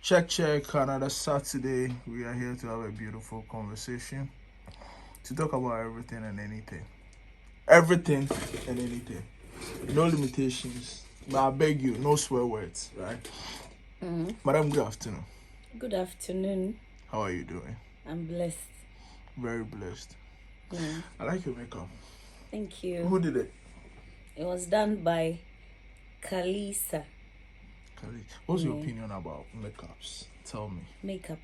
Check, another Saturday. We are here to have a beautiful conversation to talk about everything and anything. Everything and anything. No limitations. But I beg you, no swear words, right? Madam, good afternoon. Good afternoon. How are you doing? I'm blessed. Very blessed. Yeah. I like your makeup. Thank you. Who did it? It was done by Kalisa Khalid. What's your opinion about makeups? Tell me. Makeup.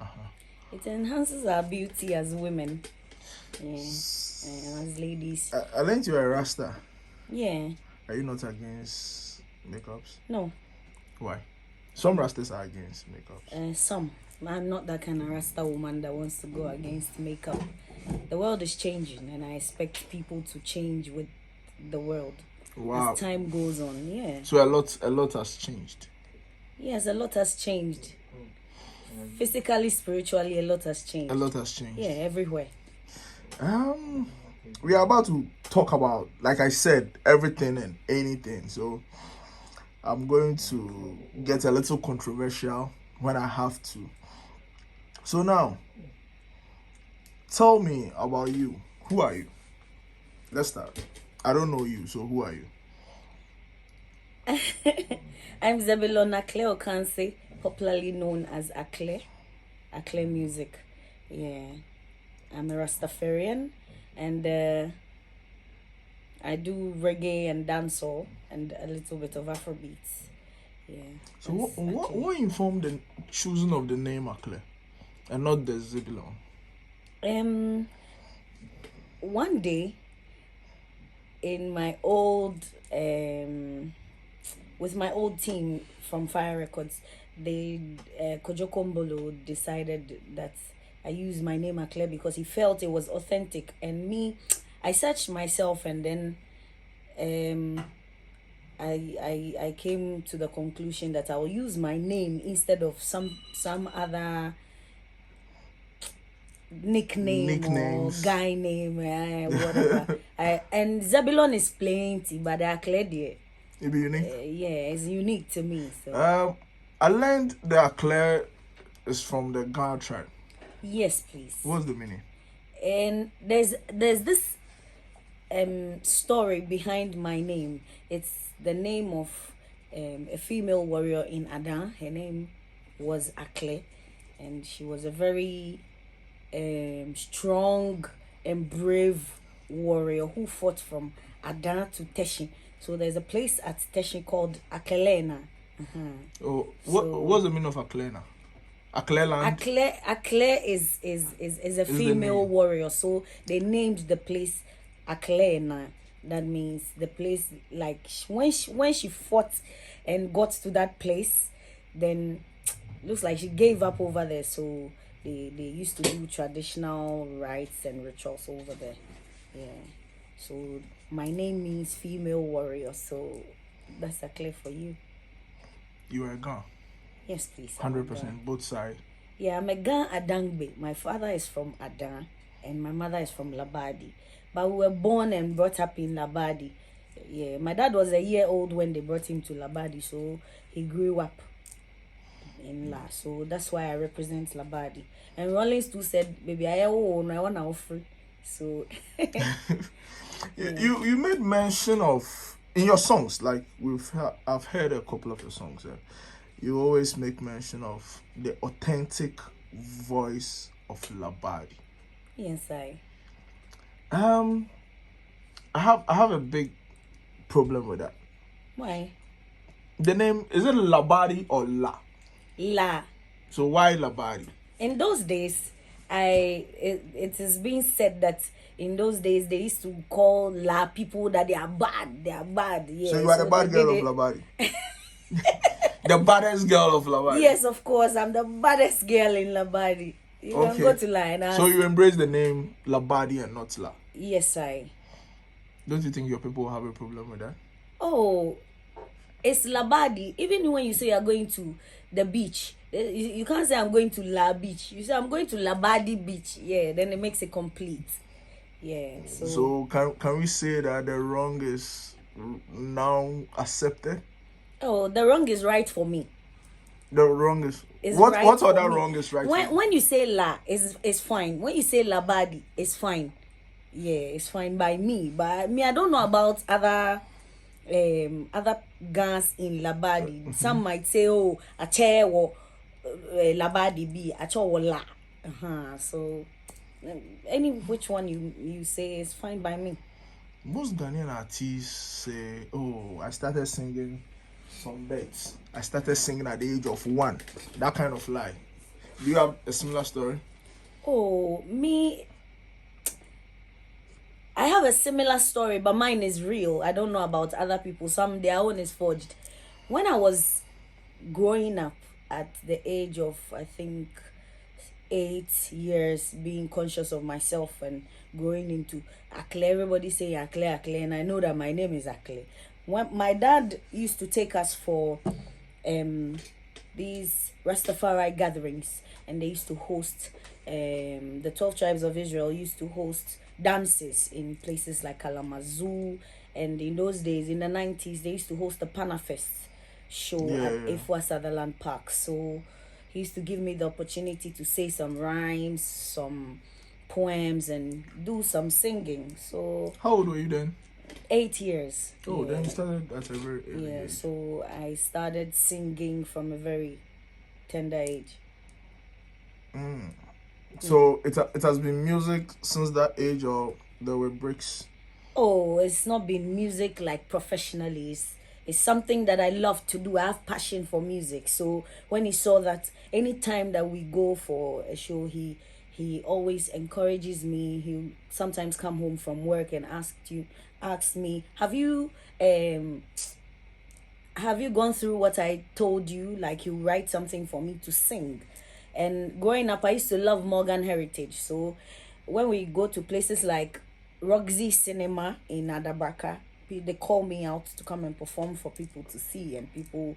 Uh-huh. It enhances our beauty as women. Yeah. And as ladies. I learned you are a Rasta. Yeah. Are you not against makeups? No. Why? Some Rastas are against makeups. Some. I'm not that kind of Rasta woman that wants to go against makeup. The world is changing, and I expect people to change with the world. Wow. As time goes on. Yeah. So a lot has changed. Yes, a lot has changed. Physically, spiritually, a lot has changed. A lot has changed. Yeah, everywhere. We are about to talk about, like I said, everything and anything. So I'm going to get a little controversial when I have to. So now, tell me about you. Who are you? Let's start. I don't know you, so who are you? I'm Aklerh Okanse, popularly known as Aklerh. Aklerh Music. Yeah. I'm a Rastafarian, and I do reggae and dancehall and a little bit of Afrobeats. Yeah. So what informed the choosing of the name Aklerh and not the Zebulon? One day in my old with my old team from Fire Records, they Kojo Kombolo decided that I use my name Aklerh because he felt it was authentic, and me, I searched myself, and then I came to the conclusion that I will use my name instead of some other nicknames or guy name, whatever. And Zebulon is plenty, but Aklerh, It be unique. yeah, it's unique to me. So I learned that Aklerh is from the Ghana tribe. yes, please. What's the meaning? And there's this story behind my name. It's the name of a female warrior in Adan. Her name was Aklerh, and she was a very strong and brave warrior who fought from Adan to Teshin. So there's a place at Teshin called Aklerh. Oh, what's the meaning of Aklerh now? Aklerh land? Aklerh is a female warrior, so they named the place Aklerh. That means the place, like when she fought and got to that place, then looks like she gave up over there. So they used to do traditional rites and rituals over there. Yeah. So my name means female warrior. So that's Aklerh for you. You are a Ghana. Yes, please. 100%, both sides. Yeah, I'm a Ghana Adangbe. My father is from Adan and my mother is from Labadi. But we were born and brought up in Labadi. Yeah, my dad was a year old when they brought him to Labadi, so he grew up in La. So that's why I represent Labadi. And Rollins too said, baby, I want to offer. So you made mention of in your songs, like I've heard a couple of your songs. You always make mention of the authentic voice of Labadi. yes, I have a big problem with that. Why? The name, is it Labadi or La? La. So why Labadi? In those days, it is being said that in those days they used to call La people that they are bad. They are bad. Yeah. So you are the bad girl of Labadi. The baddest girl of Labadi. Yes, of course. I'm the baddest girl in Labadi. You can go to line. So you embrace the name Labadi and not La? Yes, I. Don't you think your people will have a problem with that? Oh, it's Labadi. Even when you say you're going to the beach, you can't say I'm going to La Beach. You say I'm going to Labadi Beach. Yeah, then it makes it complete. Yeah. So can we say that the wrong is now accepted? Oh, the wrong is right for me. The wrongest. Is What right what for other me. wrongest right for you? When you say la is fine. When you say labadi, it's fine. Yeah, it's fine by me. But me, I don't know about other guns in labadi. Some might say, oh, a chair or labadi be a chair or la. So any which one you say is fine by me. Most Ghanaian artists say, "Oh, I started singing some bits. I started singing at the age of 1." That kind of lie. Do you have a similar story? Oh, me, I have a similar story, but mine is real. I don't know about other people. Some their own is forged. When I was growing up at the age of, I think, 8 years, being conscious of myself and growing into Aklerh, everybody say Aklerh, Aklerh, and I know that my name is Aklerh. When my dad used to take us for these Rastafari gatherings, and they used to host the 12 tribes of Israel used to host dances in places like Kalamazoo, and in those days, in the 90s, they used to host the Panafest show at Efwa Sutherland Park. So he used to give me the opportunity to say some rhymes, some poems, and do some singing. So How old were you then? 8 years. Oh, then you started at a very early age. So I started singing from a very tender age. So it has been music since that age, or there were breaks? Oh, it's not been music like professionally. It's something that I love to do. I have passion for music. So when he saw that anytime that we go for a show, he always encourages me. He sometimes come home from work and ask me, have you gone through what I told you? Like, you write something for me to sing. And growing up, I used to love Morgan Heritage. So when we go to places like Roxy Cinema in Adabraka, they call me out to come and perform for people to see, and people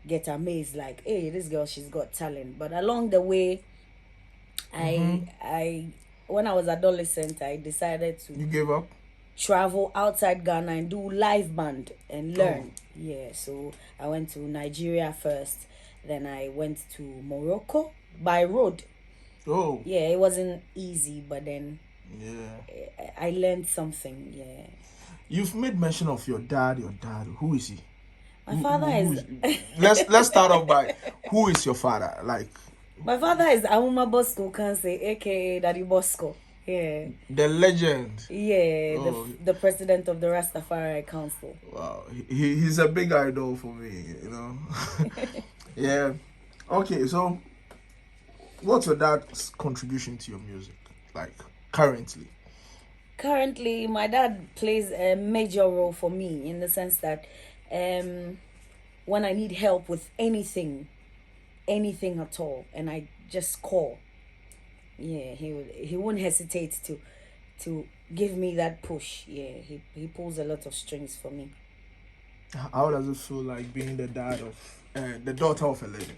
get amazed, like, hey, this girl, she's got talent. But along the way, I when I was adolescent, I decided to You gave up? travel outside Ghana and do live band and learn. Yeah, so I went to Nigeria first, then I went to Morocco by road. Oh. Yeah, it wasn't easy, but then I learned something. Yeah. You've made mention of your dad. Who is he? My father is Let's start off by, who is your father? Like, my father is Auma Bosco Kanse, aka Daddy Bosco. Yeah. the legend. Yeah, the president of the Rastafari Council. Wow, he's a big idol for me, you know. Yeah. Okay, so what's your dad's contribution to your music, like, currently? Currently, my dad plays a major role for me, in the sense that when I need help with anything at all, and I just call, yeah, he won't hesitate to give me that push. Yeah, he pulls a lot of strings for me. How does it feel like being the the daughter of a legend?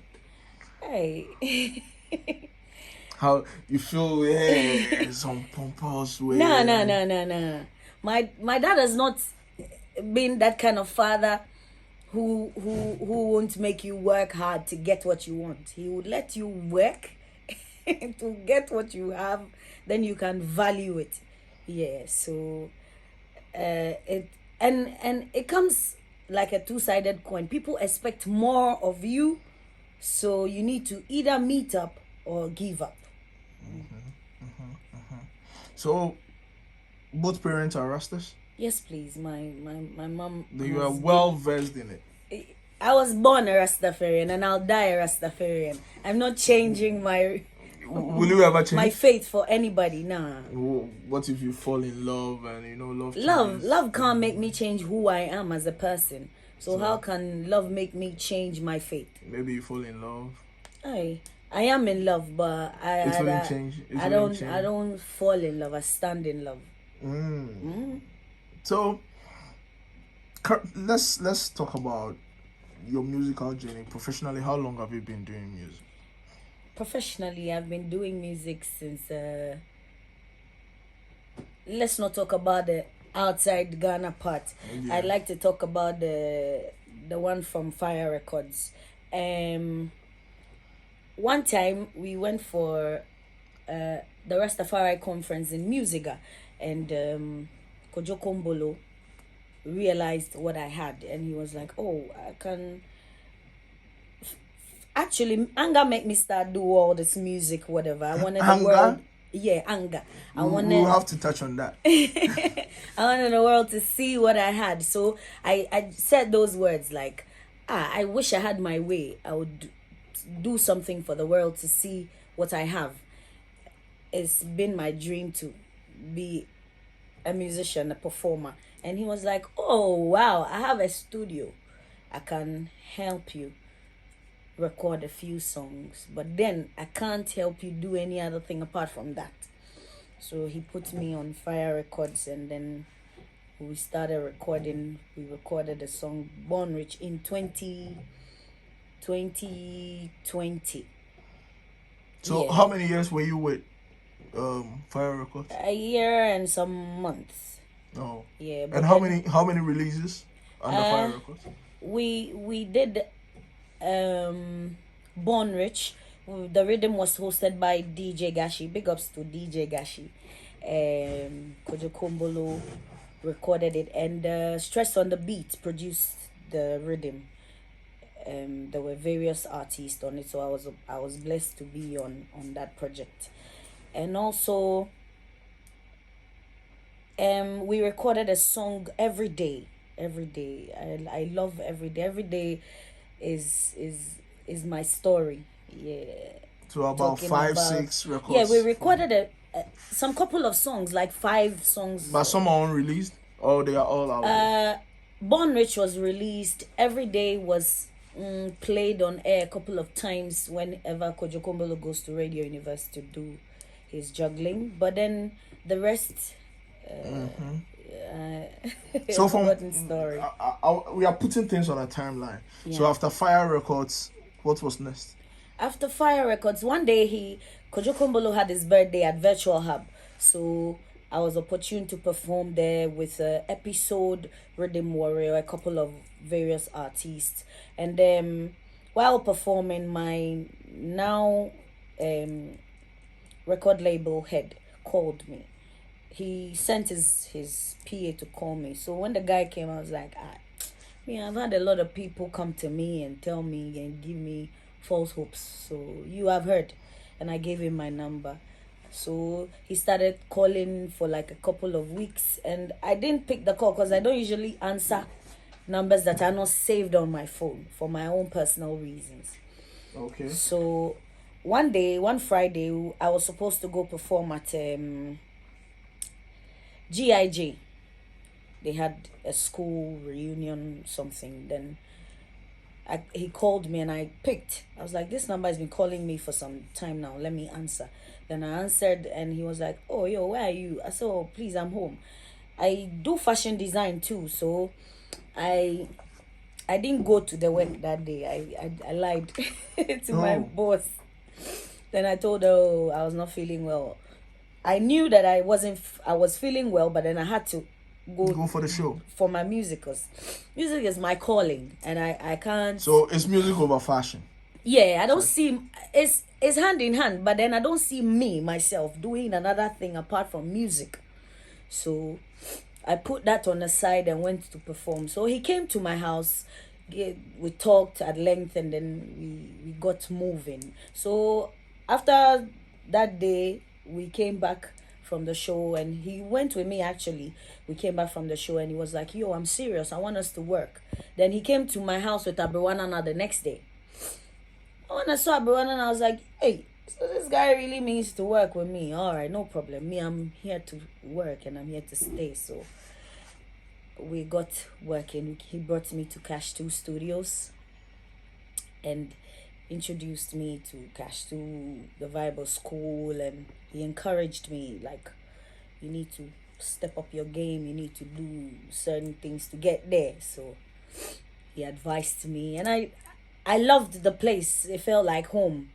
Hey. How you feel? Yeah, some pompous way. No. My dad has not been that kind of father who won't make you work hard to get what you want. He would let you work to get what you have, then you can value it. Yeah, so it and it comes like a two-sided coin. People expect more of you, so you need to either meet up or give up. So both parents are Rastas? Yes, please. My mom. You are well versed in it. I was born a Rastafarian and I'll die a Rastafarian. I'm not changing my Will you ever change my faith for anybody? Nah. What if you fall in love and love can't make me change who I am as a person. So how can love make me change my faith? Maybe you fall in love. I am in love, but I don't fall in love. I stand in love. So let's talk about your musical journey professionally. How long have you been doing music? Professionally, I've been doing music since let's not talk about the outside Ghana part. I'd like to talk about the one from Fire Records. one time we went for the Rastafari conference in Musiga, and Kojo Kombolo realized what I had, and he was like, "Oh, I can." Actually, anger make me start do all this music, whatever. I wanted the world, Anger. yeah, anger. I We'll wanted, have to touch on that. I wanted the world to see what I had. So I said those words like, I wish I had my way. I would do something for the world to see what I have. It's been my dream to be a musician, a performer. And he was like, "Oh, wow, I have a studio. I can help you record a few songs, but then I can't help you do any other thing apart from that." So he put me on Fire Records, and then we started recording. We recorded a song, Born Rich, in 2020. So, Yeah, how many years were you with Fire Records? a year and some months. Oh. Yeah, And but then how many releases under Fire Records? we did Born Rich. The rhythm was hosted by DJ Gashi. Big ups to DJ Gashi. Kojo Kombolo recorded it, and Stress on the Beat produced the rhythm. There were various artists on it, so I was blessed to be on that project. And also we recorded a song every day. Every day. I love every day. Every day is my story. Yeah. So about Talking five, about, six yeah, we records. recorded some couple of songs, like 5 songs. But some are unreleased, or they are all out there. Born Rich was released. Every day was played on air a couple of times whenever Kojo Kombolo goes to Radio Universe to do his juggling. But then the rest, So from forgotten story. we are putting things on a timeline. So Yeah. after Fire Records, what was next? After Fire Records, one day Kojo Kombolo had his birthday at Virtual Hub. So I was opportune to perform there with Episode, Rhythm Warrior, a couple of various artists. And while performing, my now record label head called me. He sent his PA to call me. So when the guy came, I was like, I've had a lot of people come to me and tell me and give me false hopes. So you have heard. And I gave him my number. So he started calling for like a couple of weeks, and I didn't pick the call because I don't usually answer numbers that are not saved on my phone for my own personal reasons. Okay. So one Friday, I was supposed to go perform at GIJ. They had a school reunion, something. Then he called me and I picked. I was like, this number has been calling me for some time now. Let me answer. Then I answered, and he was like, "Oh, yo, where are you?" I said, "Oh, please, I'm home." I do fashion design too, so I didn't go to the work that day. I lied to my boss. Then I told her, oh, I was not feeling well. I knew that I was feeling well, but then I had to Go for the show. for my music, because music is my calling, and I can't. So it's music over fashion. Yeah, I don't see it's hand in hand, but then I don't see me myself doing another thing apart from music. So I put that on the side and went to perform. So he came to my house. We talked at length, and then we got moving. So after that day, we came back from the show, and he went with me. Actually, we came back from the show, and he was like, "Yo, I'm serious. I want us to work." Then he came to my house with Abriwana the next day. When I saw Abriwana, I was like, "Hey, so this guy really means to work with me. All right, no problem. Me, I'm here to work, and I'm here to stay." So we got working. He brought me to Cash 2 Studios and introduced me to Cash 2, the Bible School, and he encouraged me, like, you need to step up your game, you need to do certain things to get there. So he advised me, and I loved the place. It felt like home.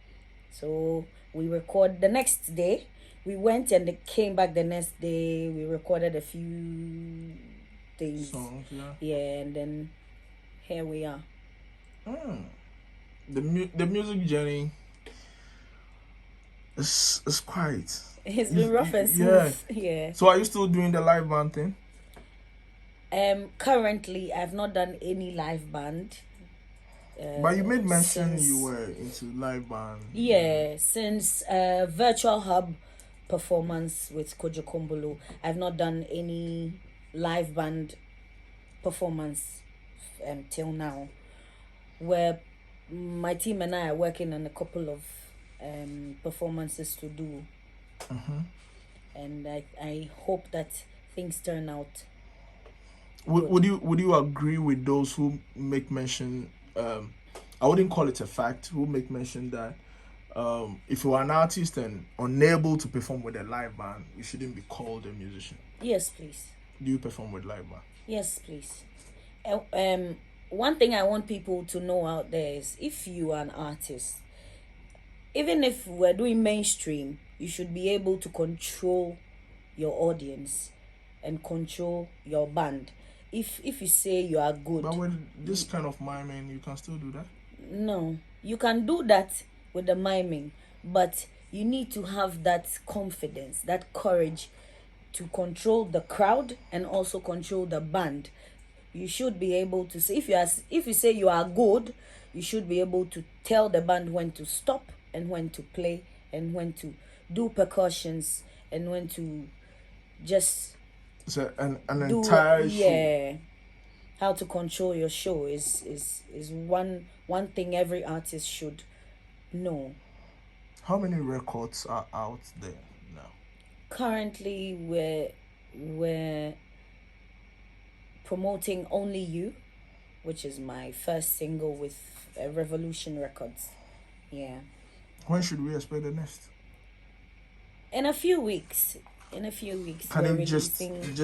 So we record the next day. We went and came back the next day. We recorded a few things. Songs, yeah. Yeah, and then here we are. The music journey It's quite. It's been rough and Yeah. smooth. Yeah. So are you still doing the live band thing? Currently, I've not done any live band. But you made mention Since you were into live band. yeah, since virtual hub performance with Kojo Kombolo, I've not done any live band performance till now. Where my team and I are working on a couple of performances to do, and I hope that things turn out. Would you agree with those who make mention? I wouldn't call it a fact. Who make mention that if you are an artist and unable to perform with a live band, you shouldn't be called a musician. Yes, please. Do you perform with live band? Yes, please. One thing I want people to know out there is if you are an artist, even if we're doing mainstream, you should be able to control your audience and control your band. If you say you are good, But with this kind of miming, you can still do that. no, you can do that with the miming, but you need to have that confidence, that courage to control the crowd and also control the band. You should be able to say if you say you are good, you should be able to tell the band when to stop and when to play and when to do percussions and when to just So an do entire show. yeah. How to control your show is one thing every artist should know. How many records are out there now? Currently we're promoting Only You, which is my first single with Revolution Records. Yeah. When should we expect the next? In a few weeks. Can we're you just releasing.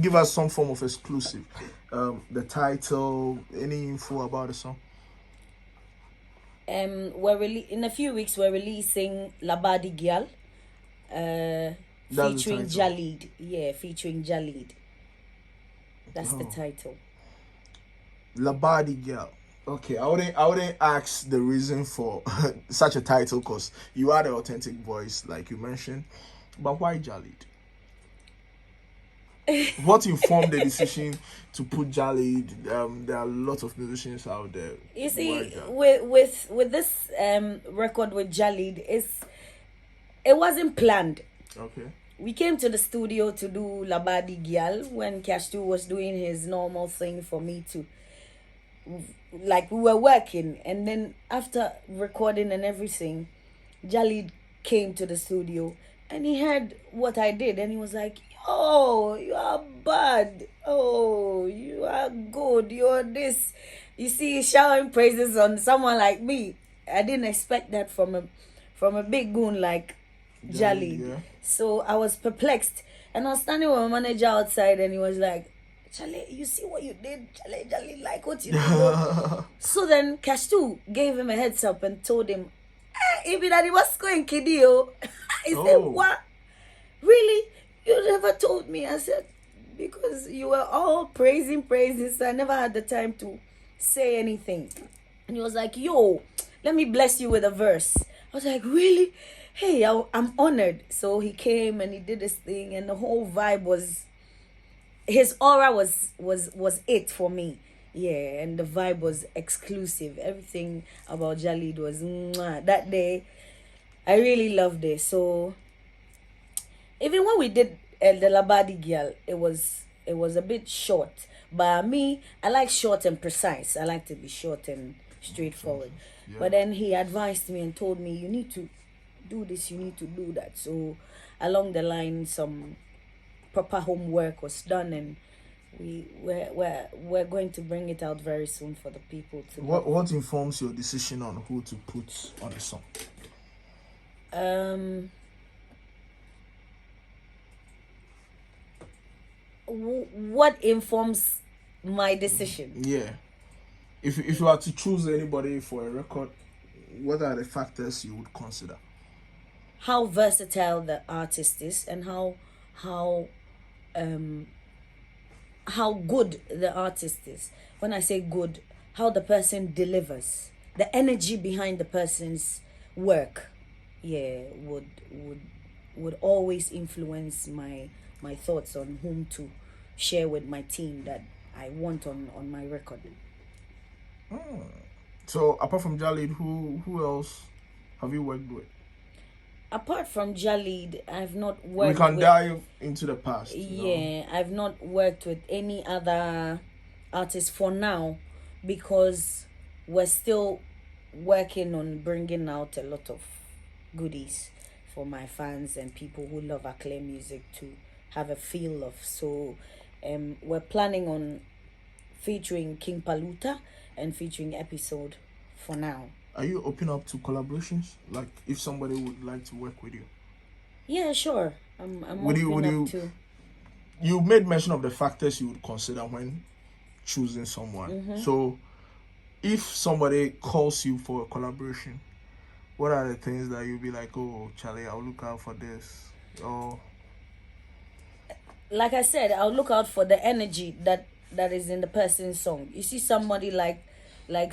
give us some form of exclusive? The title, any info about the song? In a few weeks we're releasing Labadi Gyal, That's featuring the title. Jalid. Yeah, featuring Jalid. That's the title. Labadi Girl. Okay, I wouldn't ask the reason for such a title because you are the authentic voice, like you mentioned. But why Jalid? What informed the decision to put Jalid? There are a lot of musicians out there. You Why see, Jalid? with this record with Jalid, it wasn't planned. Okay. We came to the studio to do Labadi Gyal when Kashtu was doing his normal thing for me to, like, we were working, and then after recording and everything, Jalid came to the studio and he heard what I did and he was like, "Oh, you are bad. Oh, you are good. You're this." You see, showering praises on someone like me. I didn't expect that from a big goon like Jalid. Yeah. So I was perplexed. And I was standing with my manager outside and he was like, "Charlie, you see what you did? Charlie, like what you did." So then Kashtu gave him a heads up and told him, "Even that he was going kidio." He said, Oh. "What? Really? You never told me." I said, "Because you were all praising, so I never had the time to say anything." And he was like, "Yo, let me bless you with a verse." I was like, "Really? Hey, I'm honored." So he came and he did his thing and the whole vibe was, his aura was it for me. Yeah, and the vibe was exclusive. Everything about Jalid was mwah. That day I really loved it. So even when we did the Labadi Gyal, it was a bit short. But me, I like short and precise. I like to be short and straightforward. Yeah. But then he advised me and told me, "You need to do this, you need to do that." So along the line, some proper homework was done, and we're going to bring it out very soon for the people to know. What informs your decision on who to put on the song? What informs my decision? Yeah. If you are to choose anybody for a record, what are the factors you would consider? How versatile the artist is and how good the artist is. When I say good, how the person delivers, the energy behind the person's work. yeah, would always influence my thoughts on whom to share with my team that I want on my record. So apart from Jalid, who else have you worked with? Apart from Jalid, I've not We worked can with, dive into the past. yeah, I've not worked with any other artist for now, because we're still working on bringing out a lot of goodies for my fans and people who love Aklerh music to have a feel of. So we're planning on featuring King Paluta and featuring Episode for now. Are you open up to collaborations? Like if somebody would like to work with you? Yeah, sure. I'm Would open you up to. you made mention of the factors you would consider when choosing someone. So if somebody calls you for a collaboration, what are the things that you'll be like, oh Charlie, I'll look out for this? Or Like I said, I'll look out for the energy that is in the person's song. You see somebody like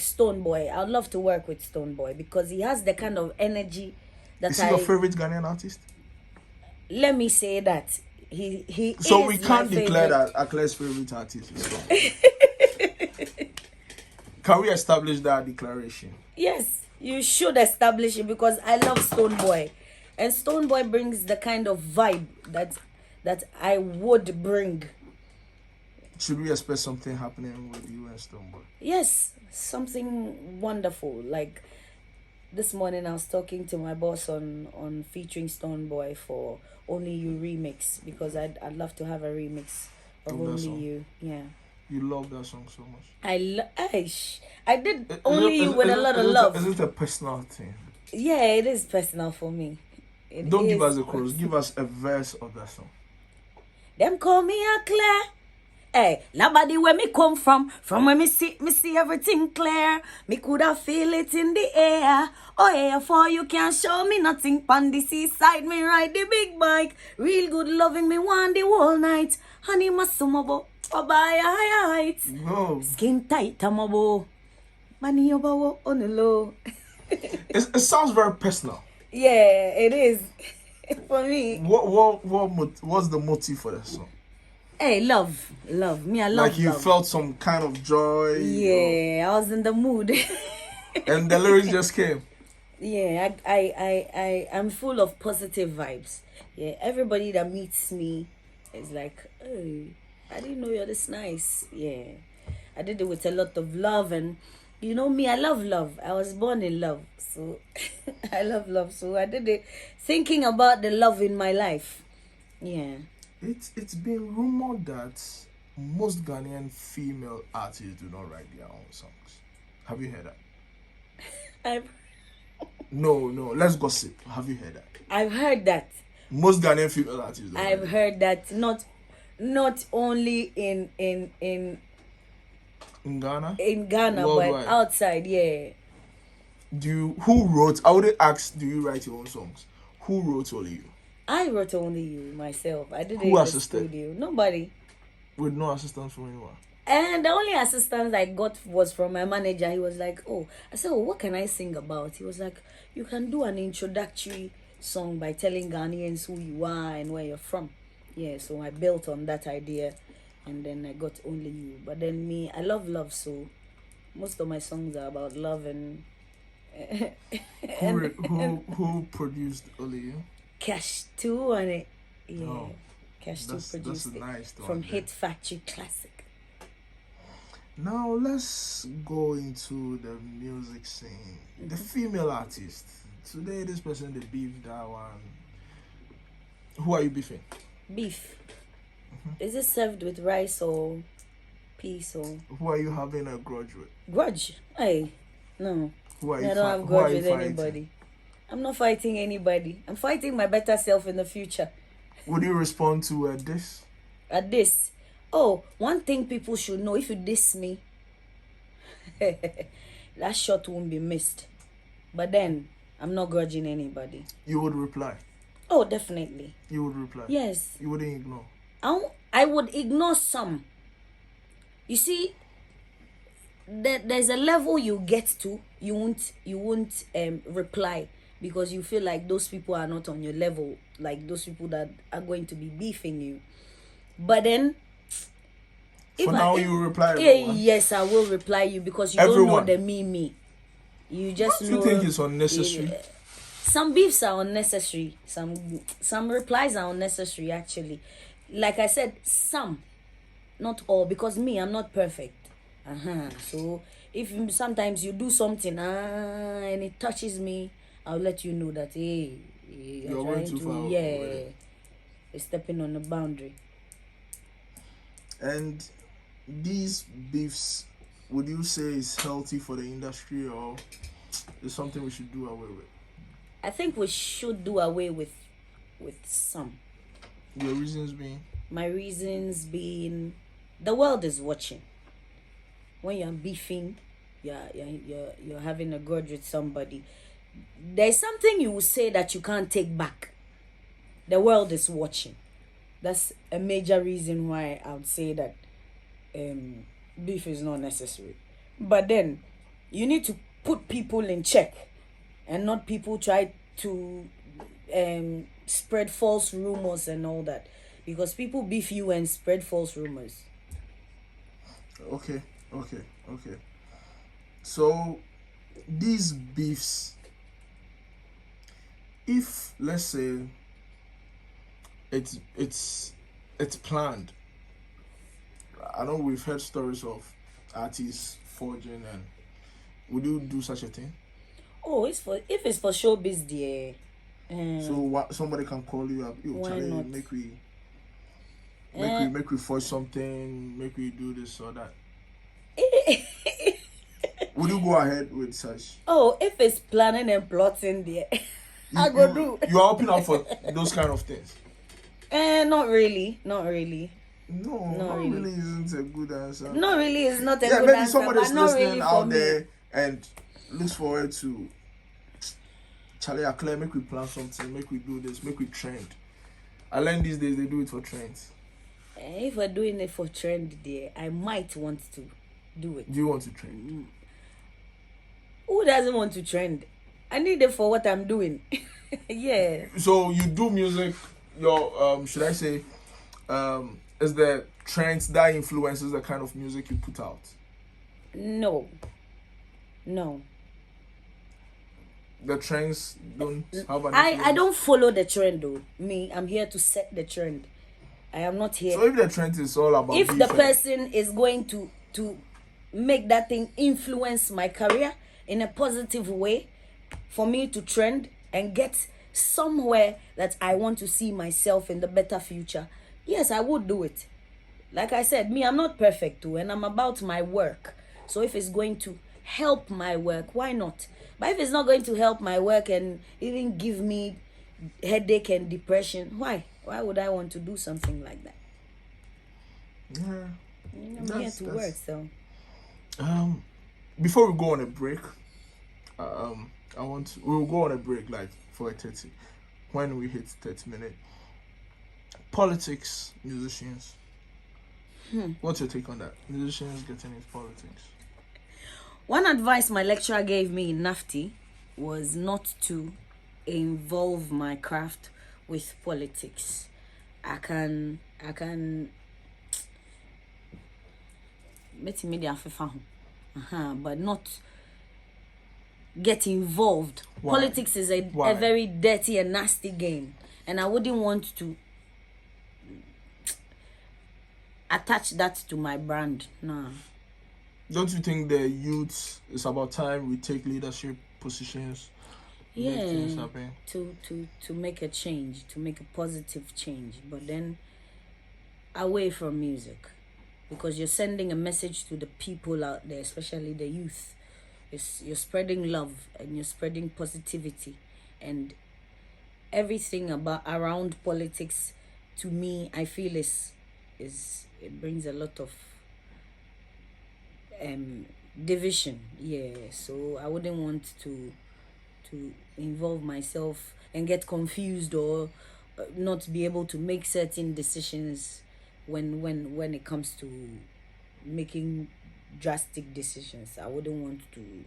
Stone Boy. I'd love to work with Stone Boy because he has the kind of energy that is he your favorite Ghanaian artist? Let me say that he So is we my can't declare favorite. that Akler's favorite artist is Stone. Can we establish that declaration? Yes, you should establish it because I love Stone Boy, and Stone Boy brings the kind of vibe that I would bring. Should we expect something happening with you and Stone Boy? Yes, something wonderful. Like this morning, I was talking to my boss on featuring Stone Boy for Only You remix because I'd love to have a remix of Of that Only song. You. Yeah. You love that song so much. I did Only You with a lot of love. Is it a personal thing? Yeah, it is personal for me. Don't give us a chorus. Give us a verse of that song. Them call me Aklerh. Hey, nobody where me come from where me see everything clear. Me coulda feel it in the air. Oh yeah, for you can't show me nothing. Pon the seaside, me ride the big bike. Real good loving me want the whole night. Honey, my sumobo, bye height. No. Skin tight, tamabo. Money obawo on the low. It sounds very personal. Yeah, it is. For me. What's the motive for that song? Hey, love. Me, I love Like you love. felt some kind of joy. Yeah, I was in the mood. And the lyrics just came. Yeah, I'm full of positive vibes. Yeah, everybody that meets me is like, oh, I didn't know you're this nice. Yeah, I did it with a lot of love, and you know me, I love love. I was born in love, so I love love. So I did it thinking about the love in my life. Yeah. It's been rumored that most Ghanaian female artists do not write their own songs. Have you heard that? I've No. Let's gossip. Have you heard that? I've heard that. Most Ghanaian female artists. Don't I've write heard that not only in Ghana. in Ghana Worldwide. but outside. Yeah. Who wrote? I wouldn't ask. Do you write your own songs? Who wrote Only You? I wrote Only You myself. I did it Who in the assisted? studio. Nobody. With no assistance from anyone. And the only assistance I got was from my manager. He was like, oh, I said, oh, what can I sing about? He was like, you can do an introductory song by telling Ghanaians who you are and where you're from. Yeah, so I built on that idea and then I got Only You. But then me, I love love, so most of my songs are about love and Who produced Only You? Cash 2 on it. Yeah. Oh, Cash 2 that's produced it nice one from there. Hit Factory Classic. Now let's go into the music scene. The female artist. Today this person they beef that one. Who are you beefing? Beef. Is it served with rice or peas or Who are you having a grudge with? grudge? Hey, no. Who are I you don't have who are grudge you with fighting? anybody. I'm not fighting anybody. I'm fighting my better self in the future. Would you respond to this? At this. Oh, one thing people should know, if you diss me, that shot won't be missed. But then, I'm not grudging anybody. You would reply. Oh, definitely. You would reply. Yes. You wouldn't ignore. I would ignore some. You see, there's a level you get to, you won't reply. because you feel like those people are not on your level, like those people that are going to be beefing you. But then For now, if, you reply everyone. yes, I will reply you, because you Everyone. don't know the me. You just Don't know. you think it's unnecessary? Some beefs are unnecessary. Some replies are unnecessary, actually. Like I said, some, not all, because me, I'm not perfect. So if sometimes you do something and it touches me, I'll let you know that, hey, You're going too far already. you're stepping on the boundary. And these beefs, would you say is healthy for the industry, or is something we should do away with? I think we should do away with some. Your reasons being? My reasons being, the world is watching. When you're beefing, you're having a grudge with somebody, there's something you will say that you can't take back. The world is watching. That's a major reason why I would say that beef is not necessary. But then you need to put people in check, and not people try to spread false rumors and all that, because people beef you and spread false rumors. Okay. So these beefs, if let's say it's planned. I know we've heard stories of artists forging, and would you do such a thing? Oh, if it's for showbiz, dear. So somebody can call you up. Yo, Why Charlie, not? make we forge something. Make we do this or that. Would you go ahead with such? Oh, if it's planning and plotting, dear, I go do. You are open up for those kind of things. Not really. No, not really. really isn't a good answer. Not really is not a Yeah, good maybe answer, somebody's but not listening really for out me. there and looks forward to Charlie Aklerh, make we plan something, make we do this, make we trend. I learned these days they do it for trends. If we're doing it for trend, dear, I might want to do it. Do you want to trend? Who doesn't want to trend? I need it for what I'm doing. Yeah. So you do music, your should I say, is the trends that influences the kind of music you put out? No. The trends don't have an I don't follow the trend though. Me, I'm here to set the trend. I am not here. So if the trend is all about If the person is going to make that thing influence my career in a positive way, for me to trend and get somewhere that I want to see myself in the better future, yes, I would do it. Like I said, me, I'm not perfect too, and I'm about my work. So if it's going to help my work, why not? But if it's not going to help my work and even give me headache and depression, why would I want to do something like that? Yeah. I'm here to work. So before we go on a break, we'll go on a break like for a 30. When we hit 30 minutes, politics, musicians. What's your take on that? Musicians getting into politics. One advice my lecturer gave me in NAFTI was not to involve my craft with politics. I can but not get involved. Why? Politics is a very dirty and nasty game, and I wouldn't want to attach that to my brand. No. Don't you think the youth, it's about time we take leadership positions? Yeah, make things happen? To make a change, to make a positive change, but then away from music, because you're sending a message to the people out there, especially the youth. You're spreading love and you're spreading positivity, and everything around politics, to me, I feel is it brings a lot of division. Yeah, so I wouldn't want to involve myself and get confused or not be able to make certain decisions when it comes to making drastic decisions. I wouldn't want to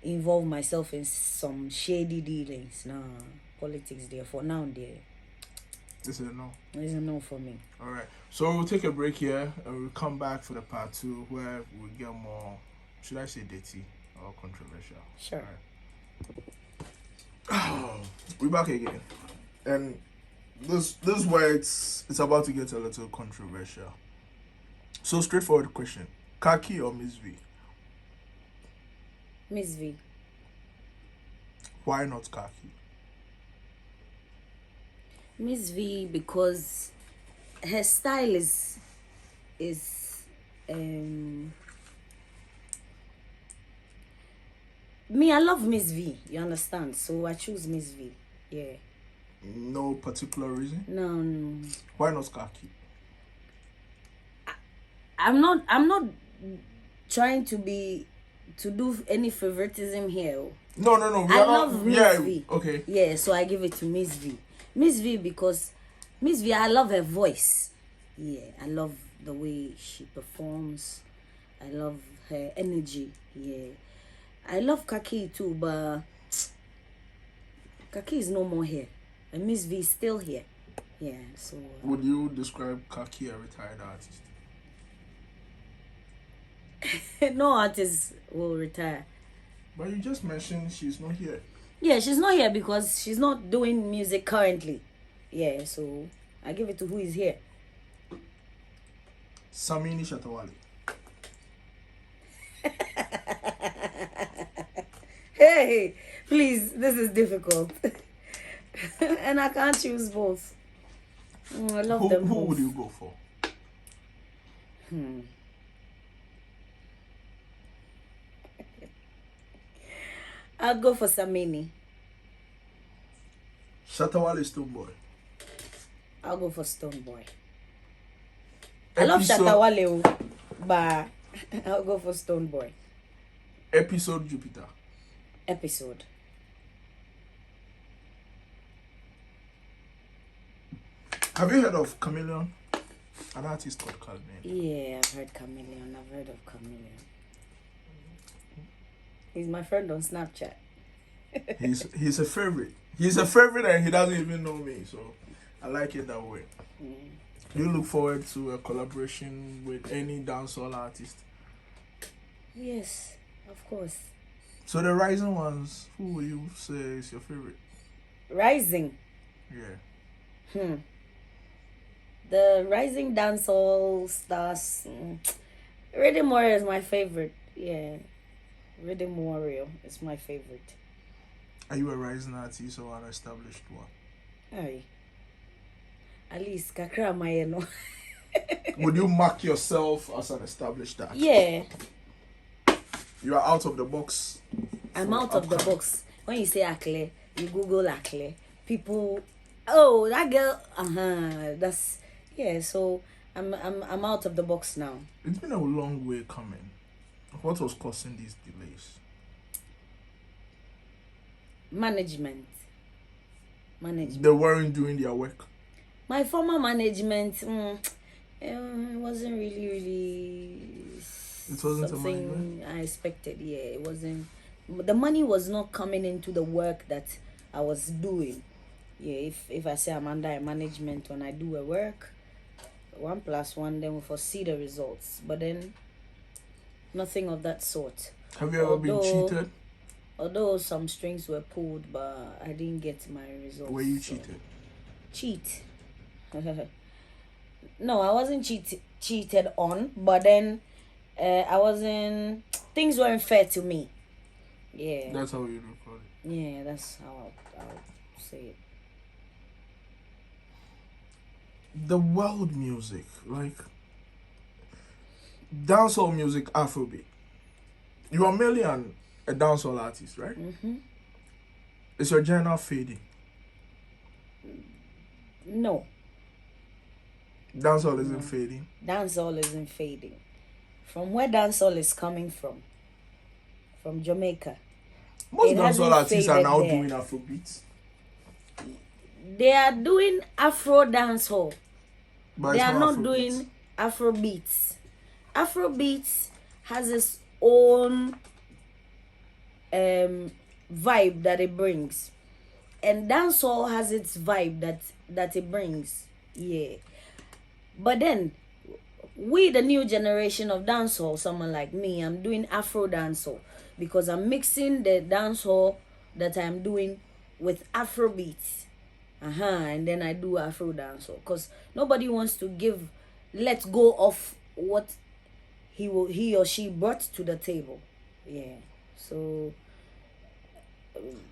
involve myself in some shady dealings. Nah, politics there for now. There, This is a no. it's a no for me. All right. So we'll take a break here and we'll come back for the part 2 where we'll get more, should I say dirty or controversial? Sure. Right. We're back again. And this is where it's about to get a little controversial. So straightforward question. Kaki or Miss V? Miss V. Why not Kaki? Miss V, because her style is me, I love Miss V, you understand? So I choose Miss V. Yeah. No particular reason? No. Why not Kaki? I'm not trying to do any favoritism here. No. I love Miss V. Okay. Yeah, so I give it to Miss V. Miss V because Miss V, I love her voice. Yeah, I love the way she performs. I love her energy. Yeah. I love Kaki too, but Kaki is no more here. And Miss V is still here. Yeah, so... Would you describe Kaki a retired artist? No artist will retire. But you just mentioned she's not here. Yeah, she's not here because she's not doing music currently. Yeah, so I give it to who is here. Samini Shatawale. Hey, please, this is difficult. And I can't choose both. I love them Who both. would you go for? I'll go for Samini. Shatawale Stoneboy. I'll go for Stoneboy. I love Shatawale, but I'll go for Stoneboy. Episode Jupiter. Episode. Have you heard of Chameleon? An artist called Chameleon. Yeah, I've heard Chameleon. I've heard of Chameleon. He's my friend on Snapchat. He's a favorite. He's a favorite and he doesn't even know me, so I like it that way. You look forward to a collaboration with any dancehall artist? Yes, of course. So the rising ones, who will you say is your favorite? Rising. Yeah. The rising dancehall stars. Rhythm Warrior is my favorite. Yeah. Rhythm Warrior is my favorite. Are you a rising artist or an established one? Aye. At least kakra mayeno. Would you mark yourself as an established artist? Yeah. You are out of the box. I'm out of the box. When you say Aklerh, you Google Aklerh. People, oh, that girl, that's, yeah, so I'm out of the box now. It's been a long way coming. What was causing these delays? Management. They weren't doing their work. My former management, it wasn't really It wasn't something I expected. Yeah, it wasn't. The money was not coming into the work that I was doing. Yeah, if I say I'm under a management, when I do a work, 1+1, then we foresee the results. But then, nothing of that sort. Have you ever been cheated? Although some strings were pulled, but I didn't get my results. Were you cheated? Cheat. No, I wasn't cheated on, but then I wasn't. Things weren't fair to me. Yeah. That's how you record it. Yeah, that's how I'll say it. The world music, like dancehall music, Afrobeat. You are merely a dancehall artist, right? Is your genre fading? No. Dancehall isn't fading. Dancehall isn't fading. From where dancehall is coming from Jamaica. Most It dancehall hasn't artists are faded now there. doing Afrobeats. They are doing Afro dancehall. But They it's are not Afrobeats. doing Afrobeats. Afrobeats has its own vibe that it brings, and dancehall has its vibe that it brings. Yeah, but then we, the new generation of dancehall, someone like me, I'm doing Afro dancehall because I'm mixing the dancehall that I'm doing with Afro beats. And then I do Afro dancehall because nobody wants to let go of what he or she brought to the table. Yeah. So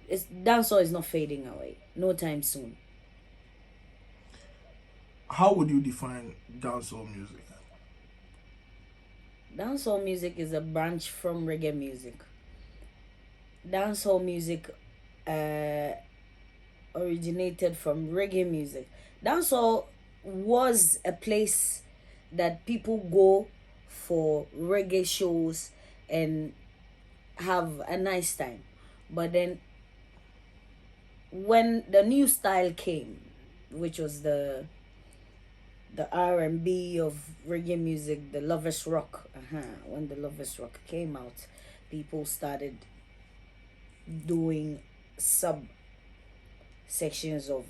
it's dancehall is not fading away. No time soon. How would you define dancehall music? Dancehall music is a branch from reggae music. Dancehall music originated from reggae music. Dancehall was a place that people go for reggae shows and have a nice time. But then when the new style came, which was the R&B of reggae music, the lovers rock. When the lovers rock came out, people started doing sub sections of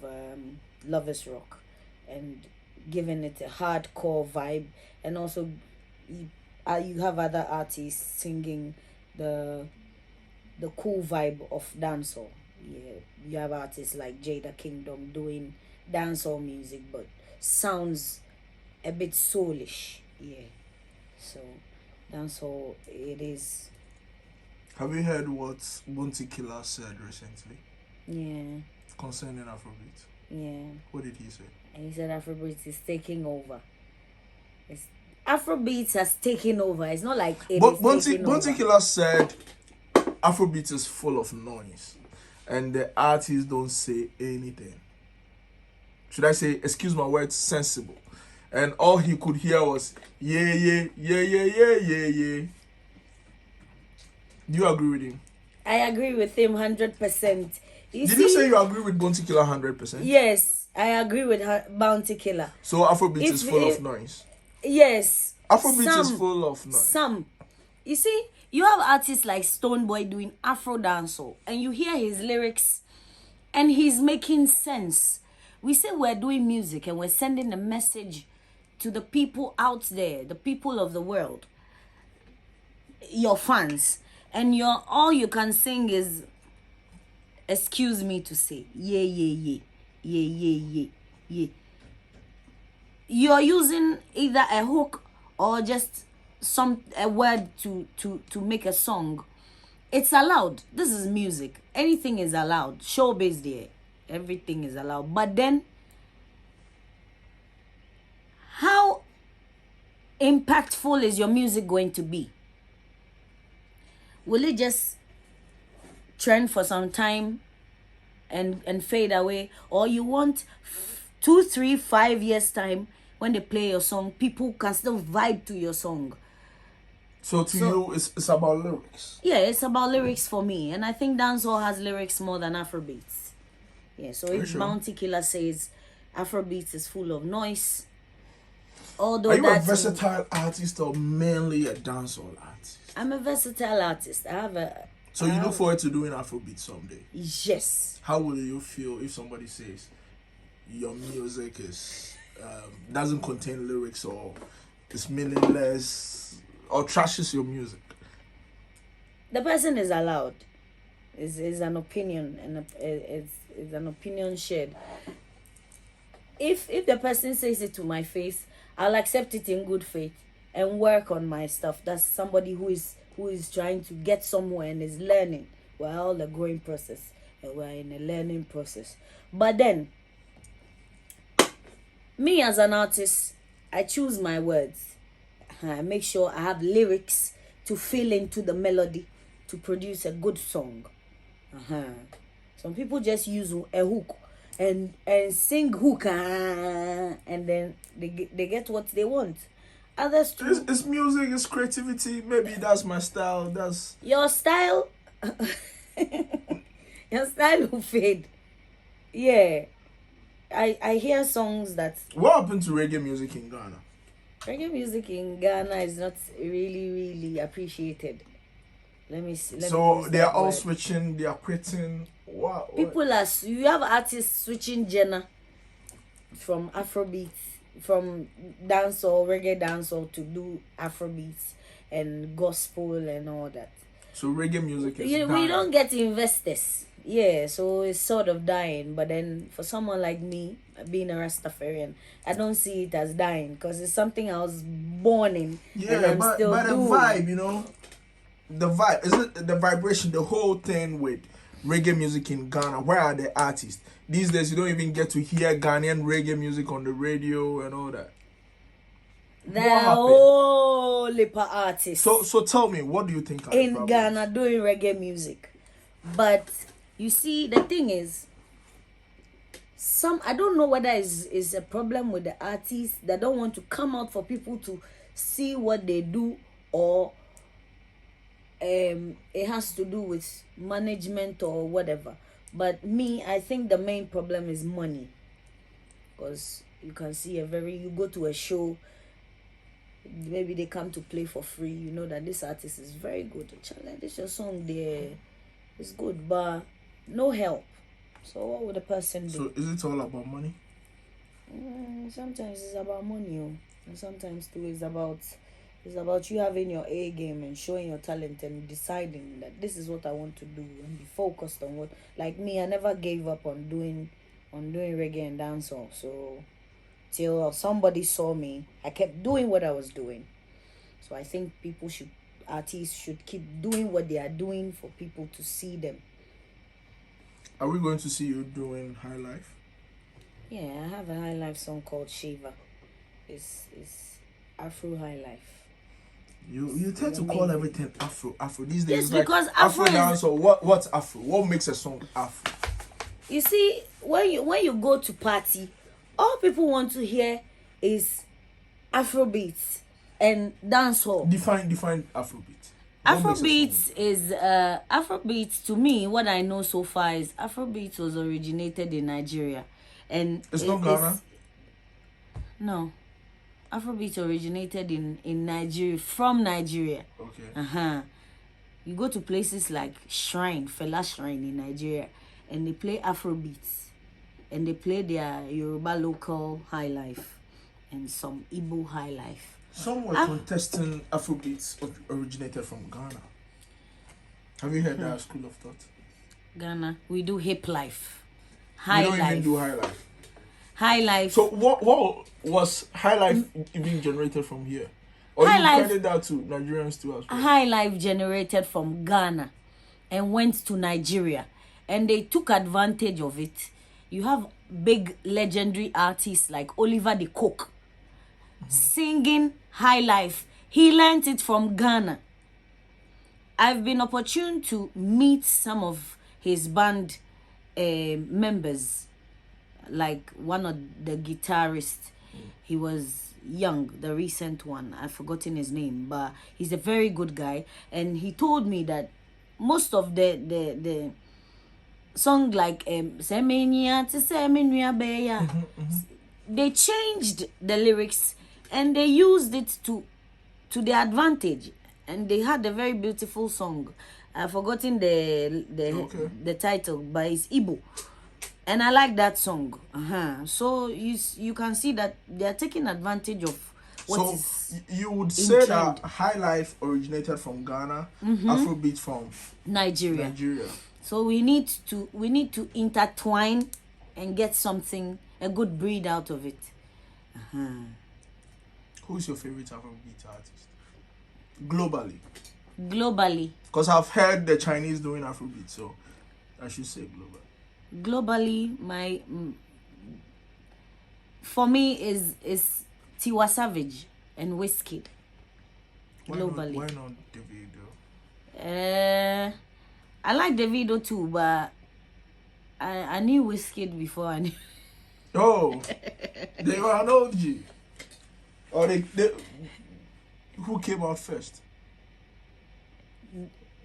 lovers rock and giving it a hardcore vibe, and also you have other artists singing the cool vibe of dancehall. Yeah, you have artists like Jada Kingdom doing dancehall music, but sounds a bit soulish. Yeah, so dancehall it is. Have you heard what Bounty Killer said recently Yeah, concerning Afrobeat? yeah. What did he say? And he said Afrobeat is taking over. It's, Afrobeat has taken over. It's not like it But is taking Bounty over. Killer said Afrobeat is full of noise and the artists don't say anything. Should I say, excuse my words, sensible? And all he could hear was yeah, yeah, yeah, yeah, yeah, yeah, yeah. Do you agree with him? I agree with him 100%. Did you say you agree with Bounty Killer 100%? Yes, I agree with Bounty Killer. So Afrobeat is full of noise. Yes. Afrobeat is full of noise. Some. You see, you have artists like Stonebwoy doing Afro dancehall, and you hear his lyrics, and he's making sense. We say we're doing music and we're sending a message to the people out there, the people of the world, your fans, and all you can sing is, excuse me to say, yeah, yeah, yeah, yeah, yeah, yeah, yeah. You're using either a hook or just a word to make a song. It's allowed. This is music. Anything is allowed. Showbiz there. Everything is allowed. But then, how impactful is your music going to be? Will it just trend for some time and fade away? Or you want 2, 3, 5 years time, when they play your song, people can still vibe to your song? So you, it's about lyrics. Yeah, it's about lyrics for me. And I think dancehall has lyrics more than Afrobeats. Yeah, so if Bounty Killer says Afrobeats is full of noise, although are you a versatile artist or mainly a dancehall artist? I'm a versatile artist. So you look forward to doing Afrobeat someday? Yes. How will you feel if somebody says your music is doesn't contain lyrics or is meaningless or trashes your music? The person is allowed. Is an opinion, and it's an opinion shared. If the person says it to my face, I'll accept it in good faith and work on my stuff. That's somebody who is trying to get somewhere and is learning. We're all a growing process, and we're in a learning process. But then, me as an artist, I choose my words. I make sure I have lyrics to fill into the melody to produce a good song. Some people just use a hook and sing hook, and then they get what they want. Others too. It's music, it's creativity. Maybe that's my style. That's your style. Your style will fade. Yeah, I hear songs that. What happened to reggae music in Ghana? Reggae music in Ghana is not really appreciated. Let me see. Let me So use they are that all word. switching. They are quitting. What? People are, you have artists switching genre from Afrobeat, from dancehall, reggae dancehall to do Afrobeats and gospel and all that. So reggae music is We dying. don't get investors. Yeah, so it's sort of dying. But then for someone like me, being a Rastafarian, I don't see it as dying because it's something I was born in and Yeah, I'm still but the doing. vibe, you know, the vibe is it the vibration, the whole thing with reggae music in Ghana. Where are the artists these days? You don't even get to hear Ghanaian reggae music on the radio and all that. The What happened? whole heap of artists So tell me, what do you think are the in problems? Ghana doing reggae music. But you see, the thing is, I don't know whether is a problem with the artists that don't want to come out for people to see what they do, or it has to do with management or whatever. But me, I think the main problem is money, because you can see you go to a show, maybe they come to play for free, you know that this artist is very good, challenge this your song there is good, but no help. So what would the person do? So is it all about money? Sometimes it's about money, and sometimes too it's about you having your A game and showing your talent and deciding that this is what I want to do and be focused on what. Like me, I never gave up on doing reggae and dancehall. So till somebody saw me, I kept doing what I was doing. So I think artists should keep doing what they are doing for people to see them. Are we going to see you doing High Life? Yeah, I have a High Life song called Shiva. It's Afro High Life. You tend to call everything Afro these days. Yes, It's like because Afro dance, or what's Afro? What makes a song Afro? You see, when you go to party, all people want to hear is Afrobeats and dancehall. Define Afrobeat. What makes a Afrobeats is Afrobeats, to me, what I know so far is Afrobeats was originated in Nigeria, and It's not Ghana. No, Afrobeat originated in Nigeria, from Nigeria. Okay. You go to places like Fela Shrine in Nigeria, and they play Afrobeats, and they play their Yoruba local high life, and some Igbo high life. Some were contesting Afrobeats originated from Ghana. Have you heard that school of thought? Ghana, we do hip life, We don't even do High Life. High life. So what was High Life being generated from here? Or High you Life, credit that to Nigerians too as well? High life generated from Ghana and went to Nigeria, and they took advantage of it. You have big legendary artists like Oliver the Cook singing High Life. He learned it from Ghana. I've been opportune to meet some of his band members, like one of the guitarists. He was young, the recent one, I've forgotten his name, but he's a very good guy, and he told me that most of the song, like Semenya to Semenya Beya, they changed the lyrics and they used it to their advantage, and they had a very beautiful song. I've forgotten the title, but it's Igbo. And I like that song. So you can see that they are taking advantage of what is. So you would say that High Life originated from Ghana, Afrobeat from Nigeria. So we need to intertwine and get a good breed out of it. Who's your favorite Afrobeat artist? Globally. Because I've heard the Chinese doing Afrobeat, so I should say globally. For me is Tiwa Savage and Wizkid. Globally. Why not Davido? I like Davido too, but I knew Wizkid before I knew. Oh, they were an OG. Or they who came out first?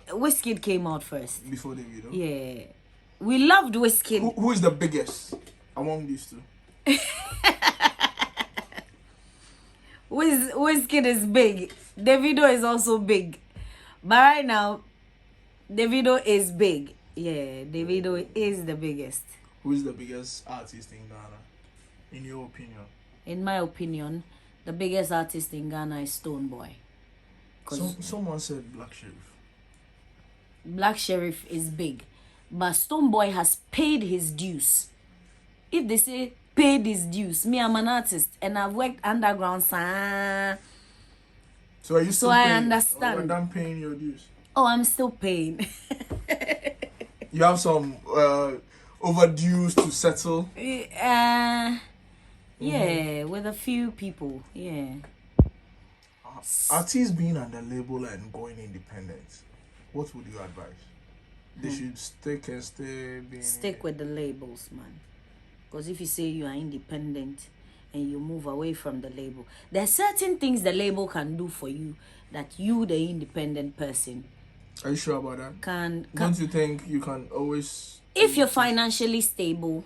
Wizkid came out first. Before Davido? Yeah. We loved Wizkid. Who is the biggest among these two? Wizkid is big. Davido is also big. But right now, Davido is big. Yeah, Davido is the biggest. Who is the biggest artist in Ghana, in your opinion? In my opinion, the biggest artist in Ghana is Stonebwoy. Someone said Black Sheriff. Black Sheriff is big, but Stonebwoy has paid his dues. If they say paid his dues, me, I'm an artist and I've worked underground. So are you still I paying? understand. You're done paying your dues. Oh, I'm still paying. You have some overdues to settle. Yeah, with a few people. Yeah. Artists being under label and going independent, what would you advise? They should stick with the labels, man. Because if you say you are independent and you move away from the label, there are certain things the label can do for you that you, the independent person, are you sure about that? Can Don't you think you can always... If you're financially stable,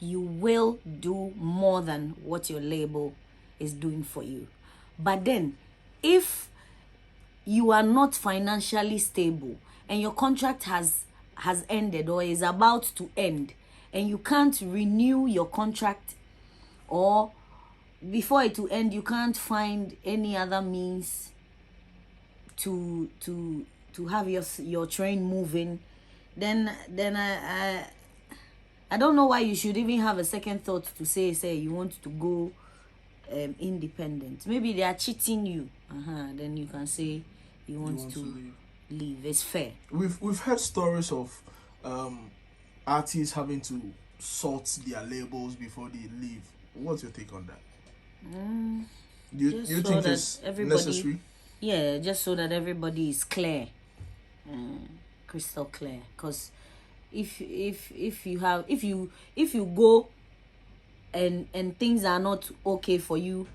you will do more than what your label is doing for you. But then, if you are not financially stable and your contract has ended or is about to end, and you can't renew your contract, or before it to end, you can't find any other means to have your train moving, then I don't know why you should even have a second thought to say you want to go independent. Maybe they are cheating you. Then you can say you want to leave. It's fair. We've heard stories of artists having to sort their labels before they leave. What's your take on that? Do you think it's necessary? Yeah, just so that everybody is clear, crystal clear. Because if you go and things are not okay for you,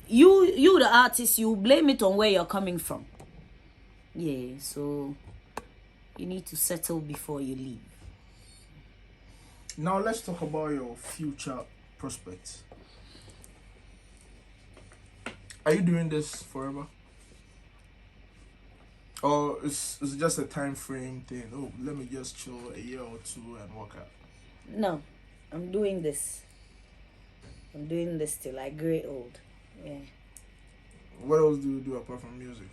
you the artist, you blame it on where you're coming from. Yeah, so you need to settle before you leave. Now let's talk about your future prospects. Are you doing this forever? Or it's just a time frame thing? Oh, let me just chill a year or two and work out. No, I'm doing this. I'm doing this till I grow old. Yeah. What else do you do apart from music?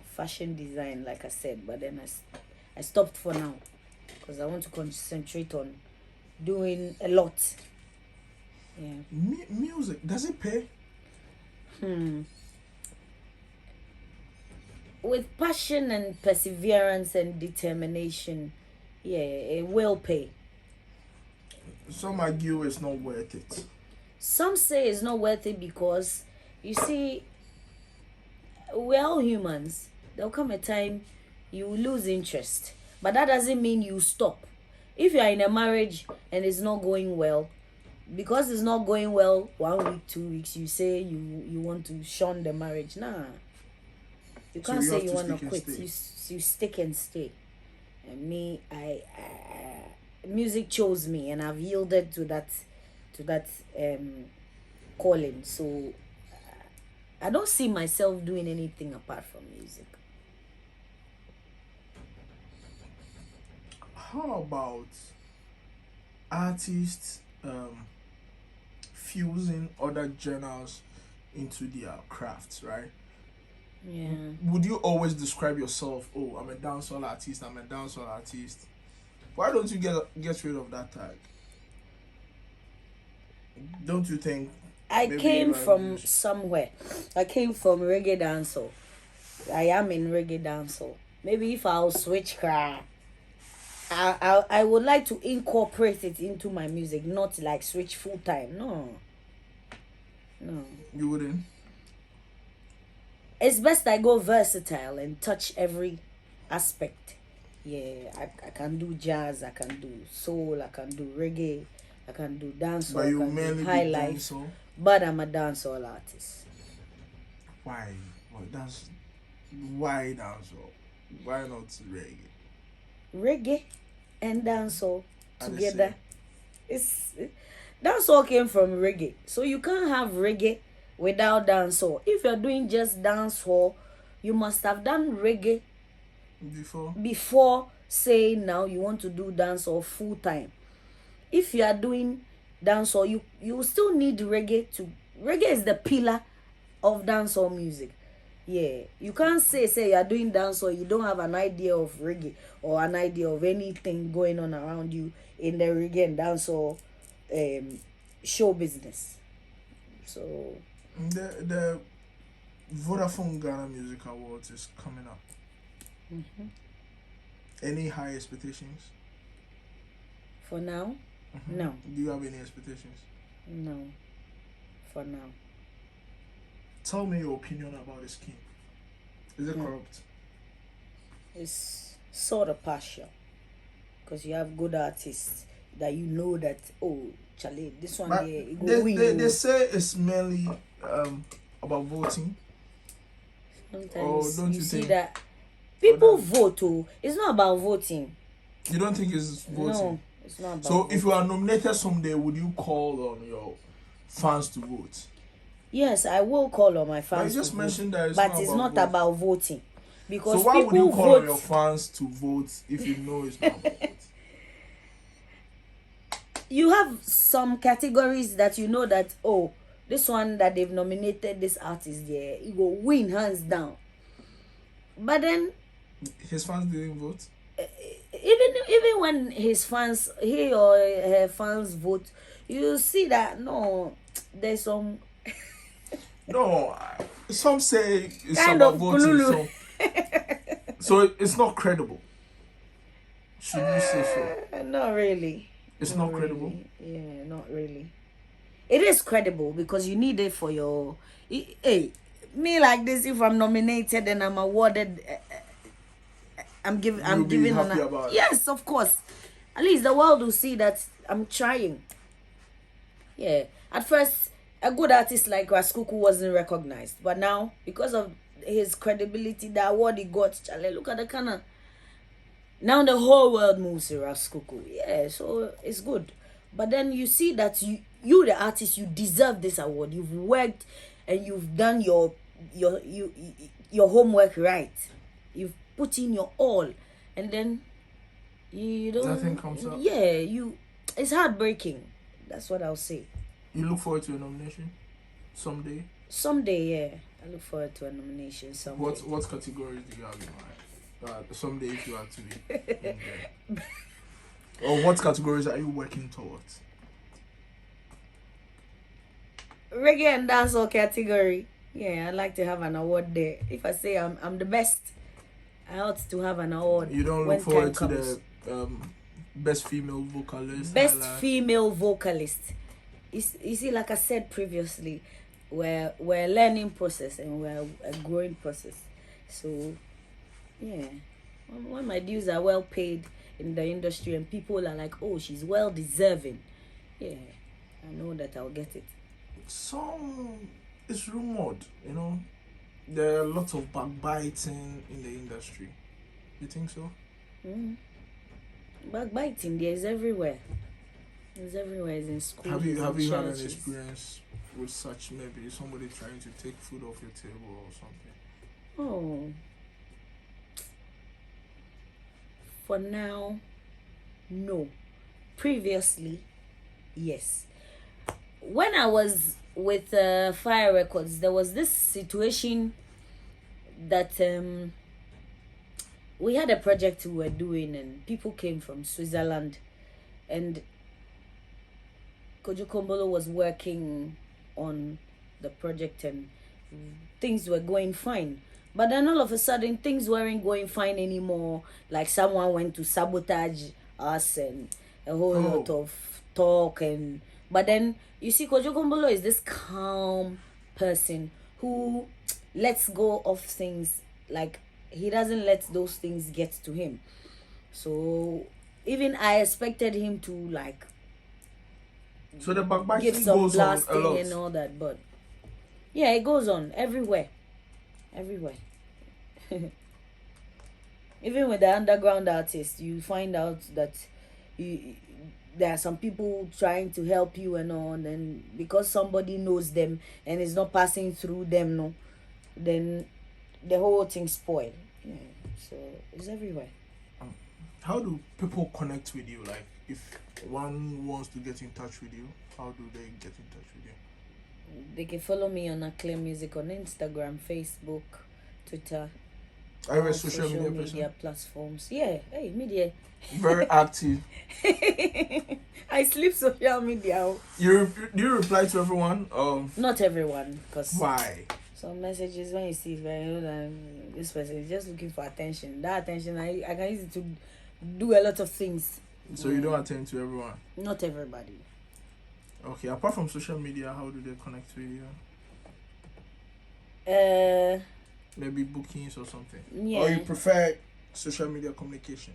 Fashion design, like I said, but then I stopped for now because I want to concentrate on doing a lot. Yeah. Music, does it pay? With passion and perseverance and determination, yeah, it will pay. Some argue it's not worth it. Some say it's not worth it because, you see, we're all humans. There'll come a time you lose interest, but that doesn't mean you stop. If you are in a marriage and it's not going well, because it's not going well 1 week, 2 weeks, you say you want to shun the marriage. Nah, you can't say you want to quit. You stick and stay. And me, I music chose me, and I've yielded to that calling. So I don't see myself doing anything apart from music. How about artists fusing other genres into their crafts, right? Yeah. Would you always describe yourself, oh, I'm a dancehall artist, I'm a dancehall artist? Why don't you get rid of that tag? Don't you think? I came from somewhere. I came from reggae dancehall. I am in reggae dancehall. Maybe if I'll switch I would like to incorporate it into my music, not like switch full time. No. You wouldn't? It's best I go versatile and touch every aspect. Yeah, I can do jazz, I can do soul, I can do reggae, I can do dancehall, but you I can mainly do high life. Dancehall? But I'm a dancehall artist. Why? Why dancehall? Why not reggae? Reggae and dancehall together. Dancehall came from reggae, so you can't have reggae without dancehall. If you're doing just dancehall, you must have done reggae before saying now you want to do dancehall full time. If you are doing dancehall, you still need reggae to. Reggae is the pillar of dancehall music. Yeah, you can't say you are doing dancehall, you don't have an idea of reggae or an idea of anything going on around you in the reggae and dancehall show business. So the Vodafone Ghana Music Awards is coming up. Any high expectations? For now, no. Do you have any expectations? No. For now. Tell me your opinion about the scheme. Is it corrupt? It's sort of partial. Because you have good artists that you know that, oh, Charlie, this one But there, it go win. they say it's mainly about voting. Sometimes don't you you see think that people vote. Oh, it's not about voting. You don't think it's voting? No, it's not about So voting. if you are nominated someday, would you call on your fans to vote? Yes, I will call on my But fans. you just mentioned that it's not about voting. Because so why would you call vote on your fans to vote if you know it's not about voting? You have some categories that you know that, oh, this one that they've nominated this artist there, he will win hands down. But then his fans didn't vote. Even when he or her fans vote, you see that no, there's some No, some say it's kind about of voting. So it's not credible. Should you say so? Not really. It's not credible. Yeah, not really. It is credible because you need it for your. Hey, me like this. If I'm nominated and I'm awarded, I'm giving happy about it. Yes, of course. At least the world will see that I'm trying. Yeah. At first, a good artist like Raskuku wasn't recognized, but now because of his credibility, the award he got, Charlie, look at the kind of. Now the whole world moves to Raskuku. Yeah, so it's good. But then you see that you the artist, you deserve this award. You've worked and you've done your homework right. You've put in your all, and then you don't. Nothing comes up. Yeah, it's heartbreaking. That's what I'll say. You look forward to a nomination someday. Someday, yeah, I look forward to a nomination someday. What categories do you have in mind? Someday if you are to be in there. Or what categories are you working towards? Reggae and dancehall category. Yeah, I'd like to have an award there. If I say I'm the best, I ought to have an award. You don't look forward to the best female vocalist? Best female vocalist. You see, like I said previously, we're a learning process and we're a growing process. So yeah, when my dues are well paid in the industry and people are like, oh, she's well deserving, yeah, I know that I'll get it. It's rumored, there are lots of backbiting in the industry. You think so? Backbiting, there's everywhere. It's everywhere. It's in schools. Have you had an experience with such, maybe somebody trying to take food off your table or something? Oh. For now, no. Previously, yes. When I was with Fire Records, there was this situation that we had a project we were doing and people came from Switzerland and Kojo Kombolo was working on the project and things were going fine. But then all of a sudden, things weren't going fine anymore. Like someone went to sabotage us and a whole lot of talk. But then, you see, Kojo Kombolo is this calm person who lets go of things. Like, he doesn't let those things get to him. So, even I expected him to, like, so the backbiting give some goes blasting on a lot. and all that. But, yeah, it goes on everywhere. Everywhere. Even with the underground artists, you find out that there are some people trying to help you and all, and because somebody knows them and it's not passing through them, no, then the whole thing spoil. Yeah. So it's everywhere. How do people connect with you? Like, if one wants to get in touch with you, how do they get in touch with you? They can follow me on Aklerh Music on Instagram, Facebook, Twitter, Are you a all social media person? platforms. Yeah, hey, media. Very active. I sleep social media. Do you reply to everyone? Not everyone, because Why? some messages when you see it, you know that this person is just looking for attention. That attention, I can use it to do a lot of things. So you don't attend to everyone? Not everybody. Okay, apart from social media, how do they connect with you? Maybe bookings or something? Yeah. Or you prefer social media communication?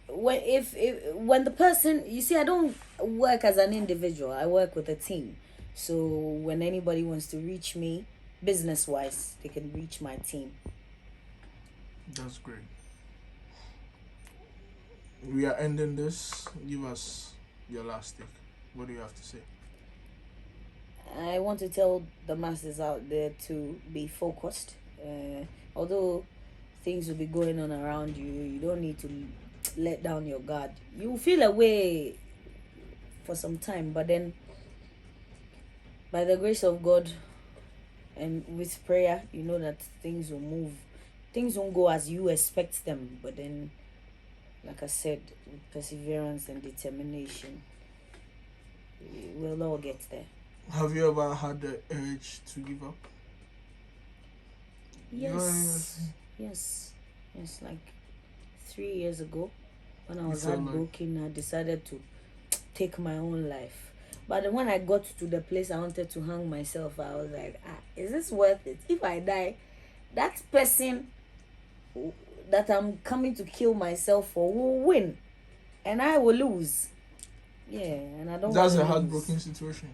When the person, you see, I don't work as an individual, I work with a team. So when anybody wants to reach me business wise, they can reach my team. That's great. We are ending this. Give us your last take. What do you have to say? I want to tell the masses out there to be focused. Although things will be going on around you, you don't need to let down your guard. You will feel away for some time, but then by the grace of God and with prayer, you know that things will move. Things won't go as you expect them, but then, like I said, with perseverance and determination, we'll all get there. Have you ever had the urge to give up? Yes. Like 3 years ago, when I was heartbroken, I decided to take my own life. But then when I got to the place I wanted to hang myself, I was like, is this worth it? If I die, that person that I'm coming to kill myself for will win, and I will lose. Yeah, and I don't. That's a heartbroken situation.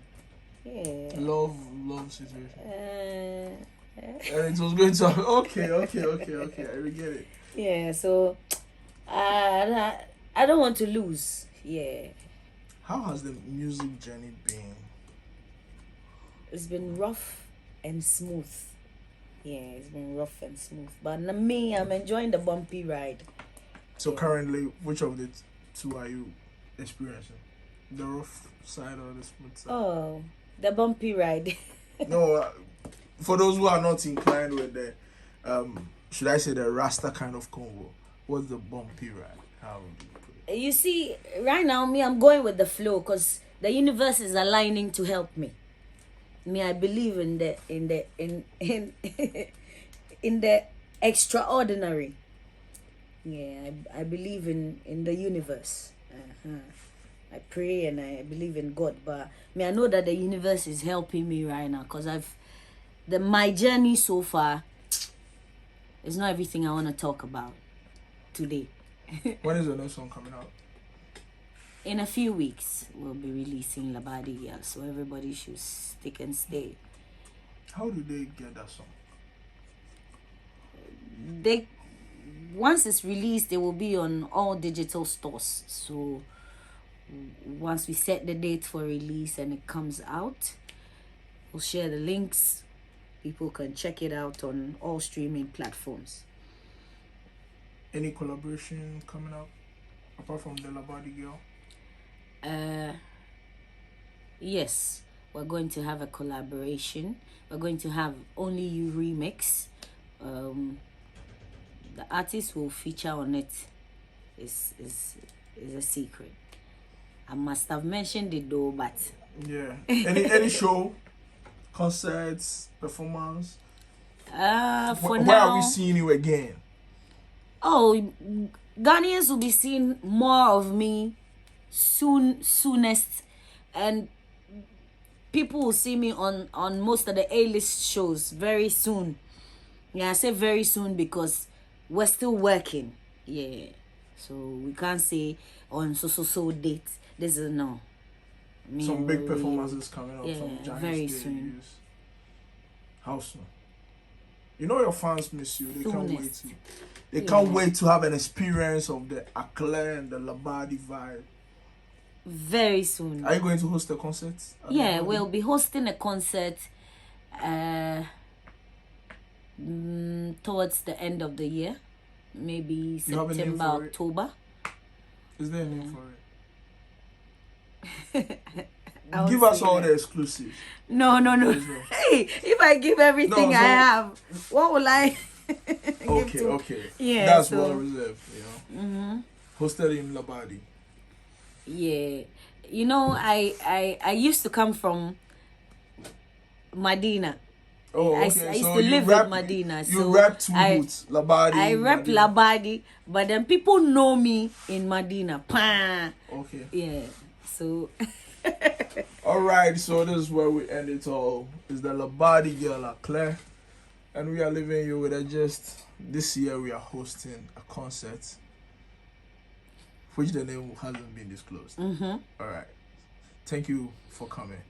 Yeah. Love situation. And it was going to. Okay. I get it. Yeah. So, I don't want to lose. Yeah. How has the music journey been? It's been rough and smooth. Yeah, it's been rough and smooth. But me, I'm enjoying the bumpy ride. So currently, which of the two are you experiencing? The rough side or the smooth side? Oh, the bumpy ride. No, for those who are not inclined with the, should I say the Rasta kind of Congo, what's the bumpy ride? How do you put it? You see, right now, me, I'm going with the flow because the universe is aligning to help me. I believe in the extraordinary. Yeah, I believe in the universe. I pray and I believe in God, but I know that the universe is helping me right now because my journey so far is not everything I want to talk about today. When is the next song coming out? In a few weeks, we'll be releasing Labadi, so everybody should stick and stay. How do they get that song? Once it's released, it will be on all digital stores. So once we set the date for release and it comes out, we'll share the links. People can check it out on all streaming platforms. Any collaboration coming up apart from the Labadi girl? Yes, we're going to have a collaboration. We're going to have Only You remix. The artist will feature on it is a secret. I must have mentioned it though, but yeah. Any show, concerts, performance? For where now, are we seeing you again? Oh, Ghanaians will be seeing more of me soonest, and people will see me on most of the A-list shows very soon. Yeah, I say very soon because we're still working. Yeah, so we can't say on so date. This is no. Some big performances coming up. Yeah, some giant very stages. soon. How soon? You know your fans miss you. They can't wait Soonest. They can't wait to have an experience of the Aklerh and the Labadi vibe. Very soon. Are you going to host a concert? Yeah, we'll be hosting a concert towards the end of the year, maybe You have a name September, for it? October. Is there a name for it? I won't Give us say all that. the exclusives. No. There's no. Hey, if I give everything No, I so have, what will I give okay, to? okay. Yeah, That's so well reserved, you know. Hosted in Labadi. yeah, you know, I used to come from Medina. Oh, I okay. used So to you live in rap, Medina, you so rap two hoods, I Labadi, rep Madina. Labadi, but then people know me in Medina. Pah. Okay. Yeah, so All right. So this is where we end it all. Is the Labadi girl Aklerh, and we are leaving you with a gist. This year we are hosting a concert, which the name hasn't been disclosed. All right. Thank you for coming.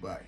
Bye.